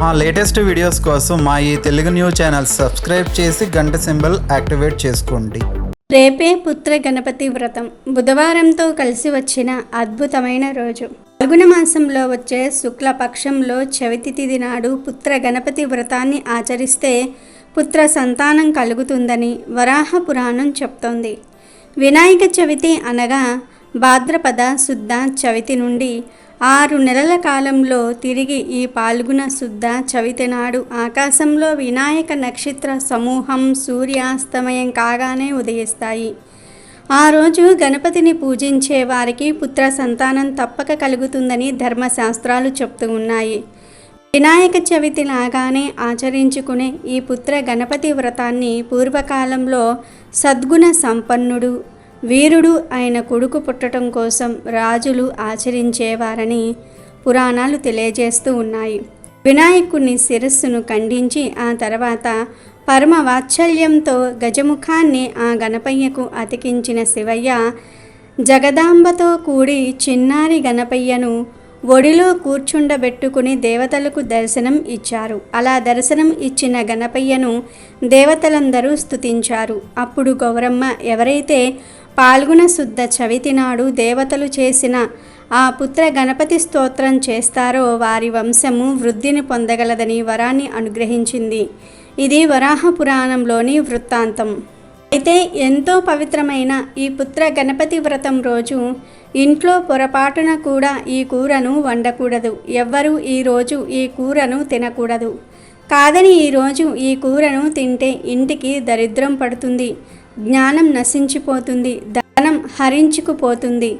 మా latest videos కోసం మా ఈ తెలుగు న్యూస్ ఛానల్ సబ్స్క్రైబ్ చేసి గంట సింబల్ యాక్టివేట్ చేసుకోండి. రేపే పుత్ర గణపతి వ్రతం బుధవారంతో కలిసి వచ్చిన అద్భుతమైన రోజు. ఫల్గుణ మాసంలో వచ్చే శుక్లపక్షంలో చవితి తిథి నాడు పుత్ర గణపతి వ్రతాన్ని ఆచరిస్తే పుత్ర సంతానం కలుగుతుందని వరాహ పురాణం చెప్తోంది. వినాయక చవితి అనగా భాద్రపద శుద్ధ చవితి నుండి 6 నెలల కాలంలో తిరిగి ఈ పాల్గొన శుద్ధ చవితి నాడు ఆకాశంలో వినాయక నక్షత్ర సమూహం సూర్యాస్తమయం కాగానే ఉదయిస్తాయి. ఆ రోజు గణపతిని పూజించే వారికి పుత్ర సంతానం తప్పక కలుగుతుందని ధర్మశాస్త్రాలు చెప్తూ ఉన్నాయి. వినాయక చవితి లాగానే ఆచరించుకునే ఈ పుత్ర గణపతి వ్రతాన్ని పూర్వకాలంలో సద్గుణ సంపన్నుడు వీరుడు అయిన కొడుకు పుట్టడం కోసం రాజులు ఆచరించేవారని పురాణాలు తెలియజేస్తూ ఉన్నాయి. వినాయకుని శిరస్సును ఖండించి ఆ తర్వాత పరమ వాత్సల్యంతో గజముఖాన్ని ఆ గణపయ్యకు అతికించిన శివయ్య జగదాంబతో కూడి చిన్నారి గణపయ్యను ఒడిలో కూర్చుండబెట్టుకుని దేవతలకు దర్శనం ఇచ్చారు. అలా దర్శనం ఇచ్చిన గణపయ్యను దేవతలందరూ స్తుతించారు. అప్పుడు గౌరమ్మ ఎవరైతే పాల్గొన శుద్ధ చవితి నాడు దేవతలు చేసిన ఆ పుత్ర గణపతి స్తోత్రం చేస్తారో వారి వంశము వృద్ధిని పొందగలదని వరాన్ని అనుగ్రహించింది. ఇది వరాహ పురాణంలోని వృత్తాంతం. అయితే ఎంతో పవిత్రమైన ఈ పుత్ర గణపతి వ్రతం రోజు ఇంట్లో పొరపాటున కూడా ఈ కూరను వండకూడదు. ఎవ్వరూ ఈరోజు ఈ కూరను తినకూడదు. కాదని ఈరోజు ఈ కూరను తింటే ఇంటికి దరిద్రం పడుతుంది, జ్ఞానం నశించిపోతుంది, ధనం హరించుకుపోతుంది,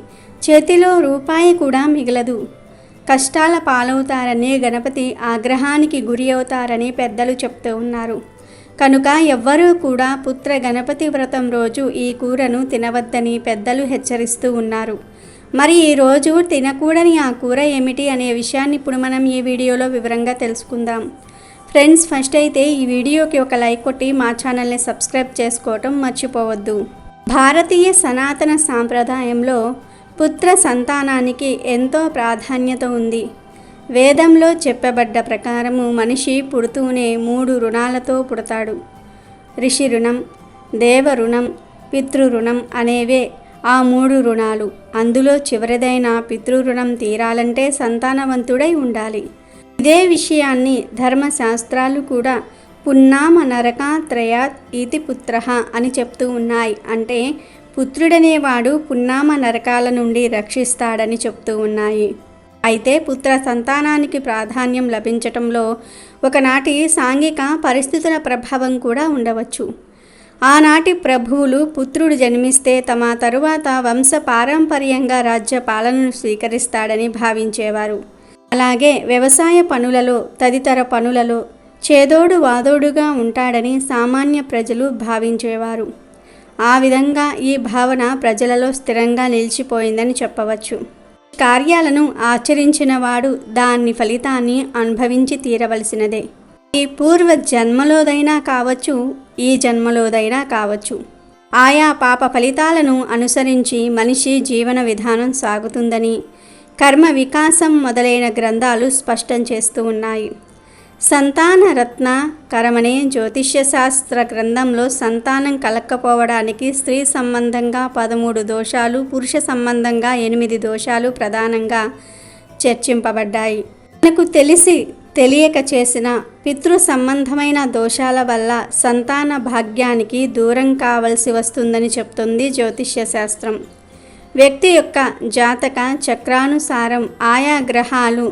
చేతిలో రూపాయి కూడా మిగలదు, కష్టాల పాలవుతారని గణపతి ఆగ్రహానికి గురి అవుతారని పెద్దలు చెప్తూ ఉన్నారు. కనుక ఎవ్వరూ కూడా పుత్ర గణపతి వ్రతం రోజు ఈ కూరను తినవద్దని పెద్దలు హెచ్చరిస్తూ ఉన్నారు. మరి ఈరోజు తినకూడని ఆ కూర ఏమిటి అనే విషయాన్ని ఇప్పుడు మనం ఈ వీడియోలో వివరంగా తెలుసుకుందాం. ఫ్రెండ్స్, ఫస్ట్ అయితే ఈ వీడియోకి ఒక లైక్ కొట్టి మా ఛానల్ని సబ్స్క్రైబ్ చేసుకోవటం మర్చిపోవద్దు. భారతీయ సనాతన సాంప్రదాయంలో పుత్ర సంతానానికి ఎంతో ప్రాధాన్యత ఉంది. వేదంలో చెప్పబడ్డ ప్రకారము మనిషి పుడుతూనే 3 రుణాలతో పుడతాడు. ఋషి రుణం, దేవ రుణం, పితృ రుణం అనేవే ఆ 3 రుణాలు. అందులో చివరిదైన పితృ రుణం తీరాలంటే సంతానవంతుడై ఉండాలి. ఇదే విషయాన్ని ధర్మశాస్త్రాలు కూడా పున్నామ నరకాత్రయాత్ ఇతి పుత్రః అని చెప్తూ ఉన్నాయి. అంటే పుత్రుడనేవాడు పున్నామ నరకాల నుండి రక్షిస్తాడని చెప్తూ ఉన్నాయి. అయితే పుత్ర సంతానానికి ప్రాధాన్యం లభించటంలో ఒకనాటి సాంఘిక పరిస్థితుల ప్రభావం కూడా ఉండవచ్చు. ఆనాటి ప్రభువులు పుత్రుడు జన్మిస్తే తమ తరువాత వంశ పారంపర్యంగా రాజ్య పాలనను స్వీకరిస్తాడని భావించేవారు. అలాగే వ్యవసాయ పనులలో తదితర పనులలో చేదోడు వాదోడుగా ఉంటాడని సామాన్య ప్రజలు భావించేవారు. ఆ విధంగా ఈ భావన ప్రజలలో స్థిరంగా నిలిచిపోయిందని చెప్పవచ్చు. కార్యాలను ఆచరించిన వాడు దాని ఫలితాన్ని అనుభవించి తీరవలసినదే. ఈ పూర్వ జన్మలోదైనా కావచ్చు, ఈ జన్మలోదైనా కావచ్చు. ఆయా పాప ఫలితాలను అనుసరించి మనిషి జీవన విధానం సాగుతుందని కర్మ వికాసం మొదలైన గ్రంథాలు స్పష్టం చేస్తూ ఉన్నాయి. సంతాన రత్న కరమనే జ్యోతిష్య శాస్త్ర గ్రంథంలో సంతానం కలక్కపోవడానికి స్త్రీ సంబంధంగా 13 దోషాలు, పురుష సంబంధంగా 8 దోషాలు ప్రధానంగా చర్చింపబడ్డాయి. మనకు తెలిసి తెలియక చేసిన పితృ సంబంధమైన దోషాల వల్ల సంతాన భాగ్యానికి దూరం కావలసి వస్తుందని చెప్తుంది జ్యోతిష్య శాస్త్రం. వ్యక్తి యొక్క జాతక చక్రానుసారం ఆయా గ్రహాలు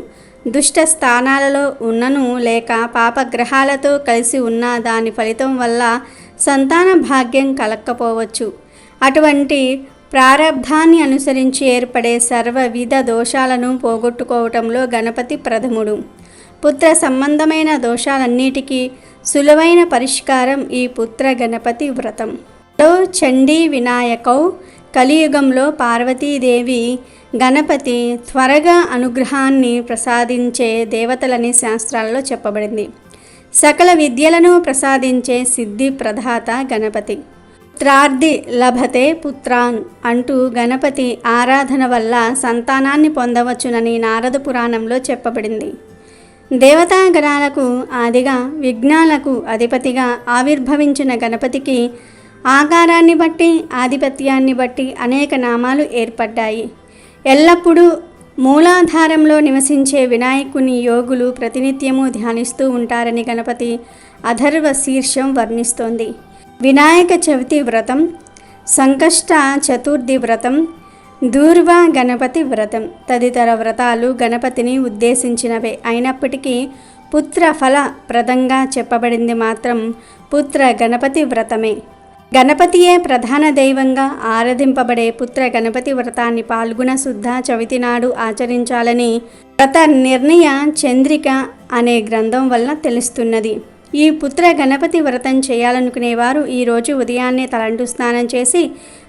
దుష్ట స్థానాలలో ఉన్నను లేక పాపగ్రహాలతో కలిసి ఉన్న దాని ఫలితం వల్ల సంతాన భాగ్యం కలక్కపోవచ్చు. అటువంటి ప్రారబ్ధాన్ని అనుసరించి ఏర్పడే సర్వవిధ దోషాలను పోగొట్టుకోవటంలో గణపతి ప్రథముడు. పుత్ర సంబంధమైన దోషాలన్నిటికీ సులువైన పరిష్కారం ఈ పుత్ర గణపతి వ్రతం. చండీ వినాయకౌ కలియుగంలో పార్వతీదేవి గణపతి త్వరగా అనుగ్రహాన్ని ప్రసాదించే దేవతలని శాస్త్రాలలో చెప్పబడింది. సకల విద్యలను ప్రసాదించే సిద్ధి ప్రదాత గణపతి. పుత్రార్థి లభతే పుత్రాన్ అంటూ గణపతి ఆరాధన వల్ల సంతానాన్ని పొందవచ్చునని నారద పురాణంలో చెప్పబడింది. దేవతాగణాలకు ఆదిగా విఘ్నాలకు అధిపతిగా ఆవిర్భవించిన గణపతికి ఆకారాన్ని బట్టి ఆధిపత్యాన్ని బట్టి అనేక నామాలు ఏర్పడ్డాయి. ఎల్లప్పుడూ మూలాధారంలో నివసించే వినాయకుని యోగులు ప్రతినిత్యము ధ్యానిస్తూ ఉంటారని గణపతి అథర్వ శీర్షం వర్ణిస్తోంది. వినాయక చవితి వ్రతం, సంకష్ట చతుర్థి వ్రతం, దూర్వా గణపతి వ్రతం తదితర వ్రతాలు గణపతిని ఉద్దేశించినవే అయినప్పటికీ పుత్ర ఫల ప్రదంగా చెప్పబడింది మాత్రం పుత్ర గణపతి వ్రతమే. గణపతియే ప్రధాన దైవంగా ఆరాధింపబడే పుత్ర గణపతి వ్రతాన్ని పాల్గొన శుద్ధ చవితి నాడు ఆచరించాలని వ్రత నిర్ణయ చంద్రిక అనే గ్రంథం వల్ల తెలుస్తున్నది. ఈ పుత్ర గణపతి వ్రతం చేయాలనుకునేవారు ఈరోజు ఉదయాన్నే తలంటు స్నానం చేసి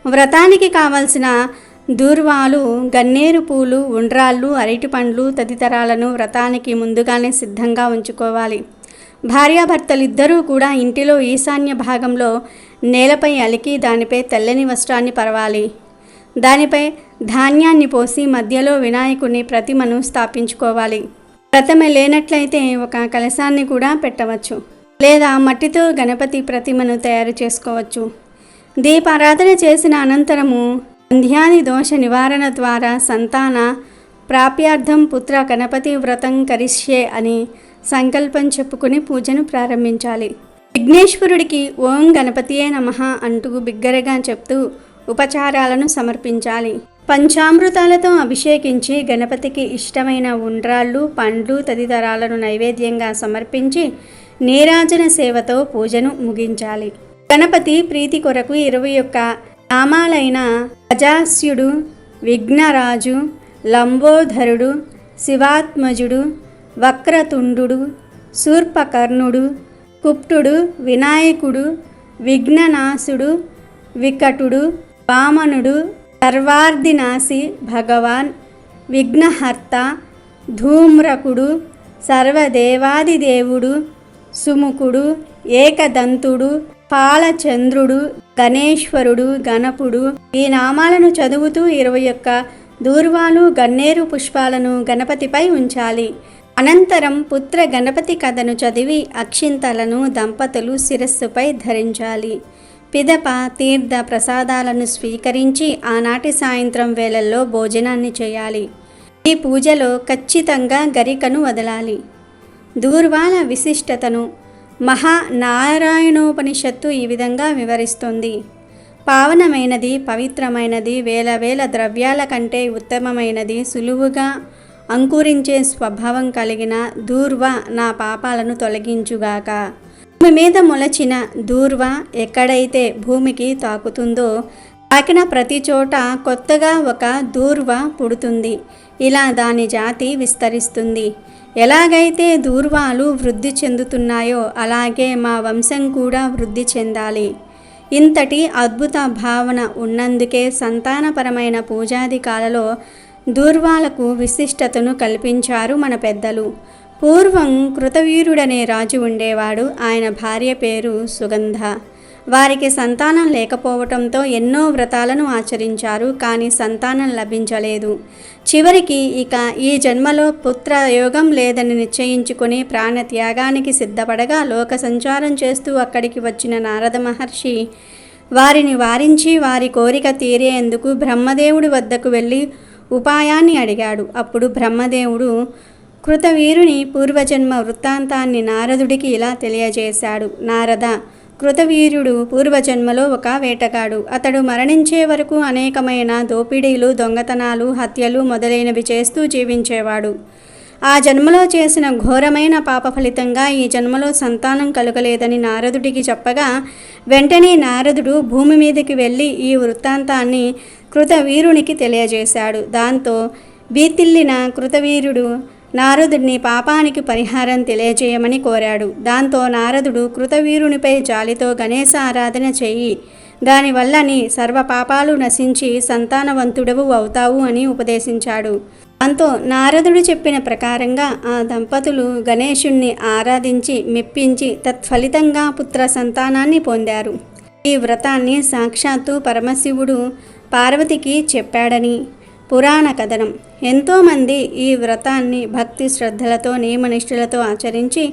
వ్రతానికి కావలసిన దూర్వాలు, గన్నేరు పూలు, ఉండ్రాళ్ళు, అరటిపండ్లు తదితరాలను వ్రతానికి ముందుగానే సిద్ధంగా ఉంచుకోవాలి. భార్యాభర్తలిద్దరూ కూడా ఇంటిలో ఈశాన్య భాగంలో నేలపై అలికి దానిపై తెల్లని వస్త్రాన్ని పరవాలి. దానిపై ధాన్యాన్ని పోసి మధ్యలో వినాయకుని ప్రతిమను స్థాపించుకోవాలి. ప్రతిమ లేనట్లయితే ఒక కలశాన్ని కూడా పెట్టవచ్చు, లేదా మట్టితో గణపతి ప్రతిమను తయారు చేసుకోవచ్చు. దీపారాధన చేసిన అనంతరము సంధ్యాది దోష నివారణ ద్వారా సంతాన ప్రాప్యార్థం పుత్ర గణపతి వ్రతం కరిష్యే అని సంకల్పం చెప్పుకుని పూజను ప్రారంభించాలి. విఘ్నేశ్వరుడికి ఓం గణపతియే నమః అంటూ బిగ్గరగా చెప్తూ ఉపచారాలను సమర్పించాలి. పంచామృతాలతో అభిషేకించి గణపతికి ఇష్టమైన ఉండ్రాళ్ళు, పండ్లు తదితరాలను నైవేద్యంగా సమర్పించి నీరాజన సేవతో పూజను ముగించాలి. గణపతి ప్రీతి కొరకు 21 నామాలైన అజాస్యుడు, విఘ్నరాజు, లంబోధరుడు, శివాత్మజుడు, వక్రతుండు, శూర్పకర్ణుడు, కుప్తుడు, వినాయకుడు, విఘ్ననాశుడు, వికటుడు, వామనుడు, సర్వార్ధినాశి, భగవాన్, విఘ్నహర్త, ధూమ్రకుడు, సర్వదేవాదిదేవుడు, సుముఖుడు, ఏకదంతుడు, పాలచంద్రుడు, గణేశ్వరుడు, గణపుడు ఈ నామాలను చదువుతూ 21 దూర్వాలు, గన్నేరు పుష్పాలను గణపతిపై ఉంచాలి. అనంతరం పుత్ర గణపతి కథను చదివి అక్షింతలను దంపతులు శిరస్సుపై ధరించాలి. పిదప తీర్థ ప్రసాదాలను స్వీకరించి ఆనాటి సాయంత్రం వేళల్లో భోజనాన్ని చేయాలి. ఈ పూజలో ఖచ్చితంగా గరికను వదలాలి. దూర్వాల విశిష్టతను మహానారాయణోపనిషత్తు ఈ విధంగా వివరిస్తుంది. పావనమైనది, పవిత్రమైనది, వేల ద్రవ్యాల కంటే ఉత్తమమైనది, సులువుగా అంకురించే స్వభావం కలిగిన దూర్వ నా పాపాలను తొలగించుగాక. భూమి మీద మొలచిన దూర్వ ఎక్కడైతే భూమికి తాకుతుందో తాకిన ప్రతి చోట కొత్తగా ఒక దూర్వ పుడుతుంది. ఇలా దాని జాతి విస్తరిస్తుంది. ఎలాగైతే దూర్వాలు వృద్ధి చెందుతున్నాయో అలాగే మా వంశం కూడా వృద్ధి చెందాలి. ఇంతటి అద్భుత భావన ఉన్నందుకే సంతానపరమైన పూజాదికాలలో దూర్వాలకు విశిష్టతను కల్పించారు మన పెద్దలు. పూర్వం కృతవీరుడనే రాజు ఉండేవాడు. ఆయన భార్య పేరు సుగంధ. వారికి సంతానం లేకపోవటంతో ఎన్నో వ్రతాలను ఆచరించారు, కానీ సంతానం లభించలేదు. చివరికి ఇక ఈ జన్మలో పుత్రయోగం లేదని నిశ్చయించుకుని ప్రాణత్యాగానికి సిద్ధపడగా లోక సంచారం చేస్తూ అక్కడికి వచ్చిన నారద మహర్షి వారిని వారించి వారి కోరిక తీరేందుకు బ్రహ్మదేవుడి వద్దకు వెళ్ళి ఉపాయాన్ని అడిగాడు. అప్పుడు బ్రహ్మదేవుడు కృతవీరుని పూర్వజన్మ వృత్తాంతాన్ని నారదుడికి ఇలా తెలియజేశాడు. నారద, కృతవీరుడు పూర్వజన్మలో ఒక వేటగాడు. అతడు మరణించే వరకు అనేకమైన దోపిడీలు, దొంగతనాలు, హత్యలు మొదలైనవి చేస్తూ జీవించేవాడు. ఆ జన్మలో చేసిన ఘోరమైన పాప ఫలితంగా ఈ జన్మలో సంతానం కలుగలేదని నారదుడికి చెప్పగా వెంటనే నారదుడు భూమి మీదకి వెళ్ళి ఈ వృత్తాంతాన్ని కృతవీరునికి తెలియజేశాడు. దాంతో బీతిల్లిన కృతవీరుడు నారదుడిని పాపానికి పరిహారం తెలియజేయమని కోరాడు. దాంతో నారదుడు కృతవీరునిపై జాలితో గణేశ ఆరాధన చెయ్యి, దానివల్ల నీ సర్వ పాపాలు నశించి సంతానవంతుడవు అవుతావు అని ఉపదేశించాడు. దాంతో నారదుడు చెప్పిన ప్రకారంగా ఆ దంపతులు గణేశుణ్ణి ఆరాధించి మెప్పించి తత్ఫలితంగా పుత్ర సంతానాన్ని పొందారు. ఈ వ్రతాన్ని సాక్షాత్తు పరమశివుడు పార్వతికి చెప్పాడని, పురాణ కథనం. ఎంతోమంది ఈ వ్రతాన్ని భక్తి శ్రద్ధలతో నియమనిష్ఠులతో ఆచరించి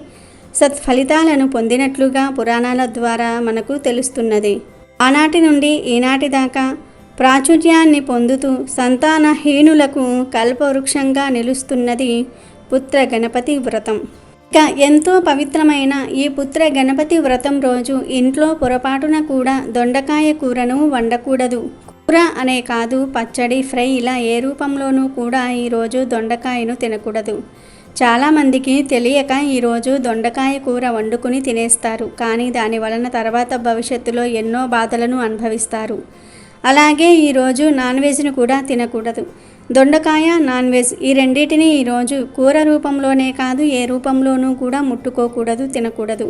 సత్ఫలితాలను పొందినట్లుగా పురాణాల ద్వారా మనకు తెలుస్తున్నది. ఆనాటి నుండి ఈనాటి దాకా ప్రాచుర్యాన్ని పొందుతూ సంతానహీనులకు కల్పవృక్షంగా నిలుస్తున్నది పుత్ర గణపతి వ్రతం. ఇక ఎంతో పవిత్రమైన ఈ పుత్ర గణపతి వ్రతం రోజు ఇంట్లో పొరపాటున కూడా దొండకాయ కూరను వండకూడదు. కూర అనే కాదు, పచ్చడి, ఫ్రై ఇలా ఏ రూపంలోనూ కూడా ఈరోజు దొండకాయను తినకూడదు. చాలామందికి తెలియక ఈరోజు దొండకాయ కూర వండుకుని తినేస్తారు. కానీ దాని వలన తర్వాత భవిష్యత్తులో ఎన్నో బాధలను అనుభవిస్తారు. అలాగే ఈరోజు నాన్ వెజ్ను కూడా తినకూడదు. దొండకాయ, నాన్ వెజ్ ఈ రెండింటినీ ఈరోజు కూర రూపంలోనే కాదు ఏ రూపంలోనూ కూడా ముట్టుకోకూడదు, తినకూడదు.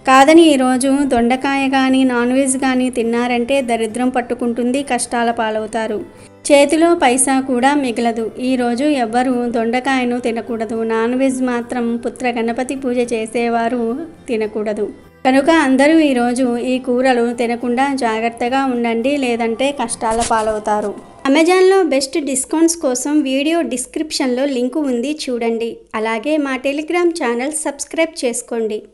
కాదని ఈరోజు దొండకాయ కానీ నాన్ వెజ్ కానీ తిన్నారంటే దరిద్రం పట్టుకుంటుంది, కష్టాల పాలవుతారు. చేతిలో పైసా కూడా మిగలదు. ఈరోజు ఎవ్వరూ దొండకాయను తినకూడదు. నాన్ వెజ్ మాత్రం పుత్ర గణపతి పూజ చేసేవారు తినకూడదు. కనుక అందరూ ఈరోజు ఈ కూరలు తినకుండా జాగ్రత్తగా ఉండండి, లేదంటే కష్టాల పాలవుతారు. అమెజాన్లో బెస్ట్ డిస్కౌంట్స్ కోసం వీడియో డిస్క్రిప్షన్లో లింకు ఉంది, చూడండి. అలాగే మా టెలిగ్రామ్ ఛానల్ సబ్స్క్రైబ్ చేసుకోండి.